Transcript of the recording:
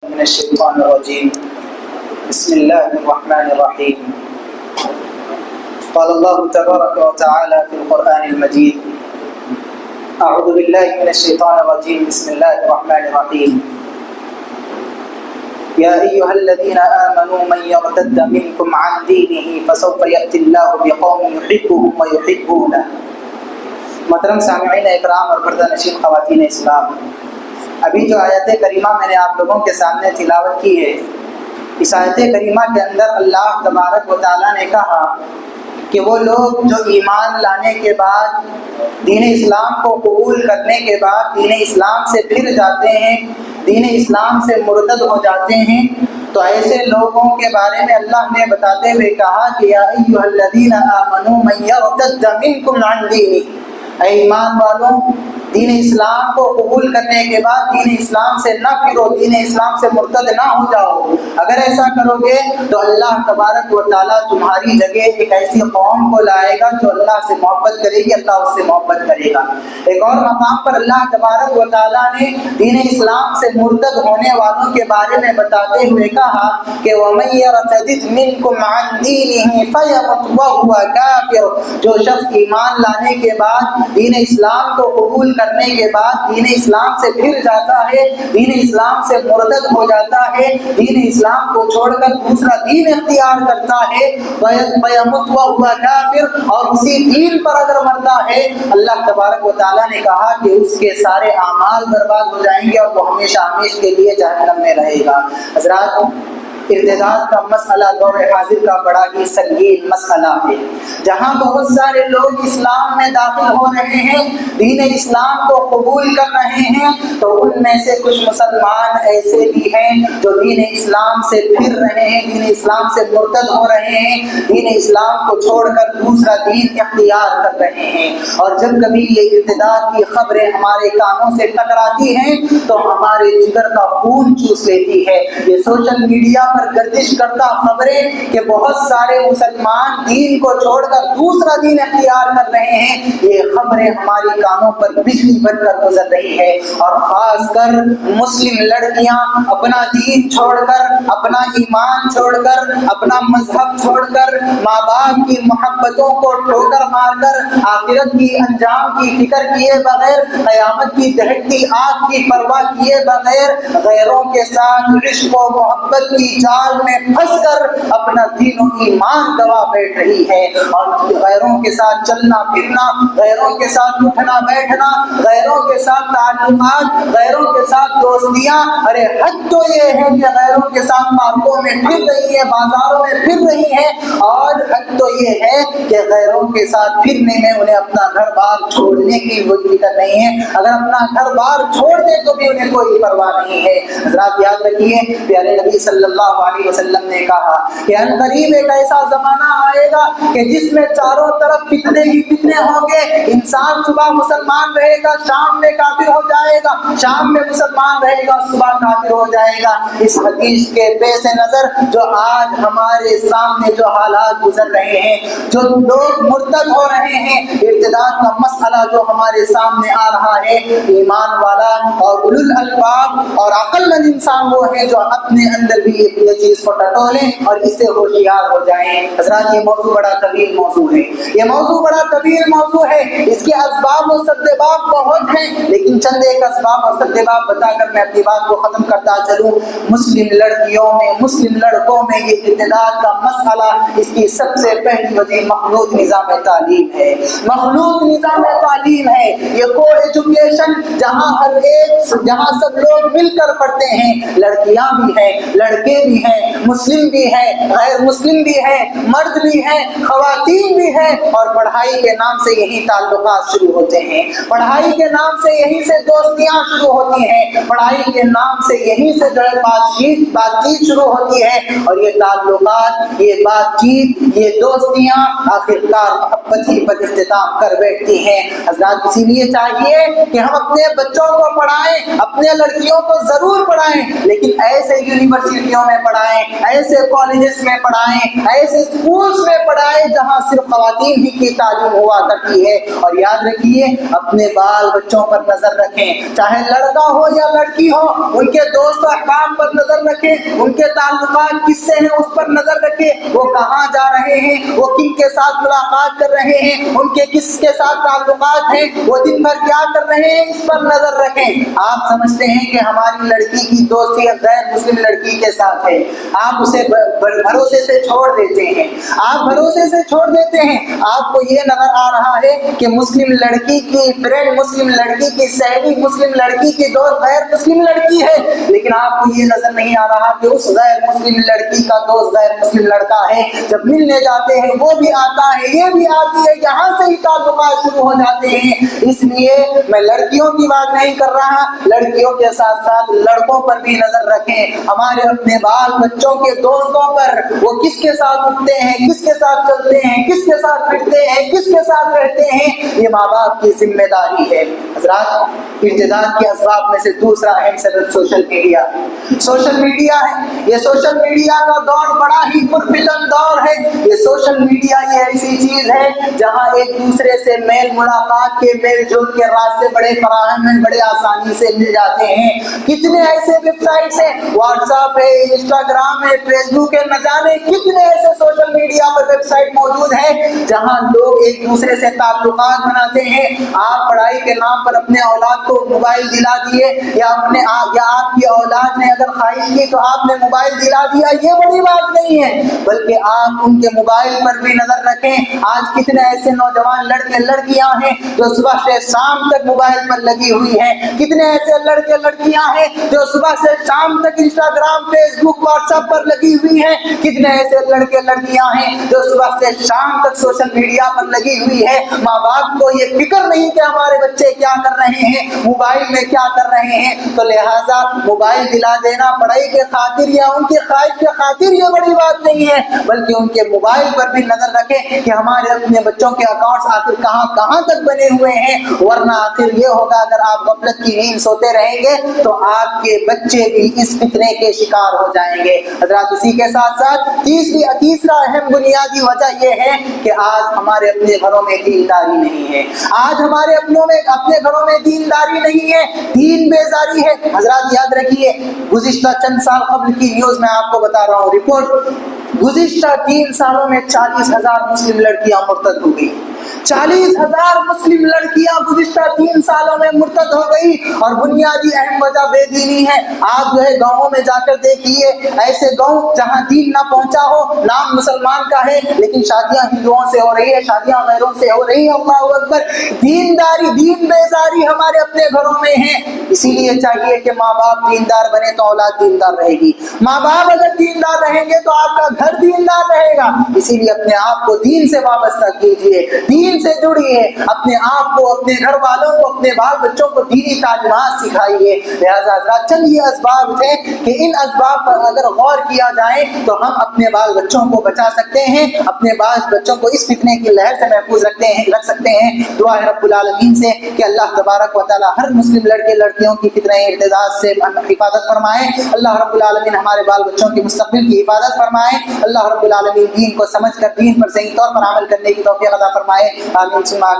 من الشيطان الرجيم بسم الله الرحمن الرحيم قال الله تبارك وتعالى في القرآن المجيد أعوذ بالله من الشيطان الرجيم بسم الله الرحمن الرحيم يا أيها الذين آمنوا من يرتد منكم عن دينه فسوف يأتي الله بقوم يحبهم ويحبونه. محترم سامعین اکرام اور پردہ نشین خواتین اسلام، ابھی جو آیت کریمہ میں نے آپ لوگوں کے سامنے تلاوت کی ہے، اس آیت کریمہ کے اندر اللہ تبارک و تعالیٰ نے کہا کہ وہ لوگ جو ایمان لانے کے بعد، دین اسلام کو قبول کرنے کے بعد دین اسلام سے پھر جاتے ہیں، دین اسلام سے مرتد ہو جاتے ہیں، تو ایسے لوگوں کے بارے میں اللہ نے بتاتے ہوئے کہا کہ یا ایھا الذین آمنوا من یرتد منکم عن دینہ، اے ایمان والوں، دین اسلام کو قبول کرنے کے بعد دین اسلام سے نہ پھرو، دین اسلام سے مرتد نہ ہو جاؤ۔ اگر ایسا کرو گے تو اللہ تبارک و تعالیٰ تمہاری جگہ ایک ایسی قوم کو لائے گا جو اللہ سے محبت کرے گی، اللہ اس سے محبت کرے گا۔ ایک اور مقام پر اللہ تبارک و تعالیٰ نے دین اسلام سے مرتد ہونے والوں کے بارے میں بتاتے ہوئے کہا کہ وَمَن يَرْتَدِدْ مِنْكُمْ عَنْ دِينِهِ فَيَمُتْ وَهُوَ كَافِرٌ، جو شخص ایمان لانے کے بعد دین اسلام کو قبول کرنے کے بعد دین اسلام سے پھر جاتا ہے، دین اسلام سے مرتد ہو جاتا ہے، دین اسلام کو چھوڑ کر دوسرا دین اختیار کرتا ہے، فَيَمُتْ وَهُوَ كَافِرٌ، اور اسی دین پر اگر مرتا ہے، اللہ تبارک و تعالیٰ نے کہا کہ اس کے سارے اعمال برباد ہو جائیں گے اور وہ ہمیشہ ہمیشہ کے لیے جہنم میں رہے گا۔ حضرات، ارتداد کا مسئلہ دور حاضر کا بڑا ہی سنگین مسئلہ ہے، جہاں بہت سارے لوگ اسلام میں داخل ہو رہے ہیں، دین اسلام کو قبول کر رہے ہیں، تو ان میں سے کچھ مسلمان ایسے بھی ہیں جو دین اسلام سے پھر رہے ہیں، دین اسلام سے مرتد ہو رہے ہیں، دین اسلام کو چھوڑ کر دوسرا دین اختیار کر رہے ہیں۔ اور جب کبھی یہ ارتداد کی خبریں ہمارے کانوں سے ٹکراتی ہیں تو ہمارے جگر کا خون چوس لیتی ہے۔ یہ سوشل میڈیا پر گردش کرتا خبریں کہ بہت سارے مسلمان دین کو چھوڑ کر دوسرا دین اختیار کر رہے ہیں، یہ خبریں ہماری کانوں پر بجلی بن کر گزر رہی ہے۔ اور خاص کر مسلم لڑکیاں اپنا دین چھوڑ کر، اپنا ایمان چھوڑ کر، اپنا مذہب چھوڑ کر، ماں باپ کی محبتوں کو ٹھوکر مار کر، آخرت کی انجام کی فکر کیے بغیر، قیامت کی دہکتی آگ کی پرواہ کیے بغیر، غیروں کے ساتھ عشق و محبت کی جال میں پھنس کر اپنا دین و ایمان گوا بیٹھ رہی ہے۔ اور غیروں کے ساتھ چلنا پھرنا، غیروں کے ساتھ اٹھنا بیٹھنا، غیروں کے ساتھ تعلقات، غیروں کے ساتھ دوستیاں، ارے حد تو یہ ہے کہ غیروں کے ساتھ پارکوں میں پھر رہی ہے، بازاروں میں پھر رہی ہے، اور حد تو یہ ہے کہ غیروں کے ساتھ پھرنے میں انہیں اپنا گھر بار چھوڑنے کی کوئی فکر نہیں ہے، اگر اپنا گھر بار چھوڑ دے تو بھی انہیں کوئی پرواہ نہیں ہے۔ حضرات یاد رکھیے، پیارے نبی صلی اللہ علیہ وسلم نے کہا کہ ان قریب ایک ایسا زمانہ آئے گا کہ جس میں چاروں طرف فتنے ہی فتنے ہوں گے، انسان صبح مسلمان رہے گا، شام میں کافر ہو جائے گا، شام میں مسلمان رہے گا، صبح کافر ہو جائے گا۔ اس حدیث کے پیش نظر جو آج ہمارے سامنے جو حالات گزر رہے ہیں، جو لوگ مرتد ہو رہے ہیں، ارتداد کا مسئلہ جو ہمارے سامنے آ رہا ہے، ایمان والا اور اولو الالباب اور عقل مند انسان وہ ہے جو اپنے اندر بھی یہ چیز کو ٹٹولیں اور اس سے ہوشیار ہو جائیں۔ حضرات، یہ موضوع بڑا طویل موضوع ہے، یہ موضوع بڑا طویل موضوع ہے، اس کے اسباب و سبب بہت ہیں، لیکن چند ایک اسباب اور سبب بتا کر میں اپنی بات کو ختم کرتا چلوں۔ مسلم لڑکیوں میں، مسلم لڑکوں میں یہ ارتداد کا مسئلہ، اس کی سب سے پہلی وجہ مخلوط نظام تعلیم ہے، مخلوط نظام تعلیم ہے۔ یہ کو ایجوکیشن جہاں سب لوگ مل کر پڑھتے ہیں، لڑکیاں بھی ہیں، لڑکے بھی ہیں، مسلم بھی ہیں، غیر مسلم بھی ہیں، مرد بھی ہیں، خواتین بھی ہیں، اور پڑھائی کے نام سے یہی تعلقات شروع ہوتے ہیں، پڑھائی کے نام سے یہیں سے دوستیاں شروع ہوتی ہیں، پڑھائی کے نام سے یہیں سے جو ہے بات چیت شروع ہوتی ہے، اور یہ تعلقات، یہ بات چیت، یہ دوستیاں آخرکار محبت ہی پر اختتام کر بیٹھتی ہیں۔ حضرات اسی لیے چاہیے کہ ہم اپنے بچوں کو پڑھائیں، اپنے لڑکیوں کو ضرور پڑھائیں، لیکن ایسے یونیورسٹیوں میں پڑھائیں، ایسے کالجز میں پڑھائیں، ایسے اسکولز میں پڑھائیں جہاں صرف خواتین ہی کی تعلیم ہوا کرتی ہے۔ اور یاد رکھیے اپنے بال بچوں پر نظر رکھیں، چاہے لڑکا ہو یا لڑکی ہو، ان کے دوست و احباب پر نظر رکھیں، ان کے تعلقات کس سے ہیں اس پر نظر رکھیں، وہ کہاں جا رہے ہیں، وہ کن کے ساتھ ملاقات کر رہے ہیں، ان کے کس کے ساتھ تعلقات ہیں، وہ دن بھر کیا کر رہے ہیں، اس پر نظر رکھیں۔ آپ سمجھتے ہیں کہ ہماری لڑکی کی دوستی غیر مسلم لڑکی کے ساتھ ہے، آپ اسے بھروسے سے چھوڑ دیتے ہیں، آپ بھروسے سے چھوڑ دیتے ہیں، آپ کو یہ نظر آ رہا ہے کہ مسلم لڑکی کی فرینڈ، مسلم لڑکی کی سہیلی، مسلم لڑکی کی دوست غیر مسلم لڑکی ہے، لیکن آپ کو یہ نظر نہیں آ رہا کہ اس غیر مسلم لڑکی کا دوست غیر مسلم لڑکا ہے۔ جب ملنے جاتے ہیں وہ بھی آتا ہے، یہ بھی آتی ہے، یہاں سے ہی تعلقات شروع ہو جاتے ہیں۔ اس لیے میں لڑکیوں کی بات نہیں کر رہا، لڑکیوں کے ساتھ ساتھ لڑکوں پر بھی نظر رکھیں، ہمارے اپنے بال بچوں کے دوستوں پر، وہ کس کے ساتھ اٹھتے ہیں، کس کے ساتھ چلتے ہیں، کس کے ساتھ پھرتے ہیں، کس کے ساتھ رہتے ہیں، یہ ماں باپ کی ذمہ داری ہے۔ حضرات ارتداد کے اسباب میں سے دوسرا اہم سبب سوشل میڈیا ہے۔ سوشل میڈیا ہے، یہ سوشل میڈیا کا دور بڑا ہی پرفتن دور ہے۔ یہ سوشل میڈیا یہ ایسی چیز ہے جہاں ایک دوسرے سے میل ملاقات کے، میل جول کے راستے بڑے فراہم ہیں، بڑے آسانی سے مل جاتے ہیں۔ کتنے ایسے ویب سائٹس ہیں، واٹس ایپ ہے، انسٹاگرام ہے، فیس بک ہے، نہ جانے کتنے ایسے سوشل میڈیا پر ویب سائٹ موجود ہیں جہاں لوگ ایک دوسرے سے تعلقات بناتے ہیں۔ آپ پڑھائی کے نام پر اپنے اولاد کو موبائل دلا دیے، یا آپ کی اولاد نے اگر خواہش کی تو آپ نے موبائل دلا دیا، یہ بڑی بات نہیں ہے، بلکہ آپ ان کے موبائل پر بھی نظر رکھیں۔ آج کتنے ایسے نوجوان لڑکے لڑکیاں ہیں جو صبح سے شام تک موبائل پر لگی ہوئی ہیں، کتنے ایسے لڑکے لڑکیاں ہیں جو صبح سے شام تک انسٹاگرام، فیس بک، واٹس ایپ پر لگی ہوئی ہیں، کتنے ایسے لڑکے لڑکیاں ہیں جو صبح سے شام تک سوشل میڈیا پر لگی ہوئی ہے۔ ماں باپ کو یہ فکر نہیں کہ ہمارے بچے کیا کر رہے ہیں، موبائل میں کیا کر رہے ہیں، تو لہٰذا موبائل دلا دینا پڑھائی کے خاطر یا ان کی خواہش کے خاطر یہ بڑی بات نہیں ہے، بلکہ ان کے موبائل پر بھی نظر رکھیں کہ ہمارے اپنے بچوں کے اکاؤنٹس آخر کہاں کہاں تک بنے ہوئے ہیں، ورنہ آخر یہ ہوگا اگر آپ غفلت کی نیند سوتے رہیں گے تو آپ کے بچے بھی اس فتنے کے شکار ہو جائیں گے۔ حضرات اسی کے ساتھ ساتھ تیسرا اہم بنیادی وجہ یہ ہے کہ آج ہمارے اپنے گھروں میں دینداری نہیں ہے، آج ہمارے اپنے گھروں میں دینداری نہیں ہے، دین بیزاری ہے۔ حضرات یاد رکھیے گزشتہ چند سال قبل کی نیوز میں آپ کو بتا رہا ہوں، رپورٹ، گزشتہ 3 سالوں میں 40,000 مسلم لڑکیاں مرتد ہو گئی، 40,000 مسلم لڑکیاں گزشتہ 3 سالوں میں مرتد ہو گئی، اور بنیادی اہم وجہ بے دینی ہے۔ آپ جو ہے گاؤں میں جا کر دیکھیے، ایسے گاؤں جہاں دین نہ پہنچا ہو، نام مسلمان کا ہے لیکن شادیاں ہندوؤں سے ہو رہی ہے، شادیاں غیروں سے ہو رہی ہے۔ اللہ اکبر، دینداری، دین بیزاری ہمارے اپنے گھروں میں ہے۔ اسی لیے چاہیے کہ ماں باپ دیندار بنے تو اولاد دیندار رہے گی، ماں باپ اگر دیندار رہیں گے تو آپ کا گھر دیندار رہے گا۔ اسی لیے اپنے آپ کو دین سے وابستہ کیجیے، دین سے جڑیے، اپنے آپ کو، اپنے گھر والوں کو، اپنے بال بچوں کو دینی تعلیمات سکھائیے۔ لہٰذا حضرات چند یہ اسباب تھے کہ ان اسباب پر اگر غور کیا جائے تو ہم اپنے بال بچوں کو بچا سکتے ہیں، اپنے بال بچوں کو اس فتنے کی لہر سے محفوظ رکھ سکتے ہیں۔ دعا ہے رب العالمین سے کہ اللہ تبارک و تعالی ہر مسلم لڑکے لڑکیوں کی فتنہ ارتداد سے حفاظت فرمائے، اللہ رب العالمین ہمارے بال بچوں کی مستقبل کی حفاظت فرمائے، اللہ رب العالمین دین کو سمجھ کر دین پر صحیح طور پر عمل کرنے کی توفیق عطا فرمائے، آمین ثم آمین۔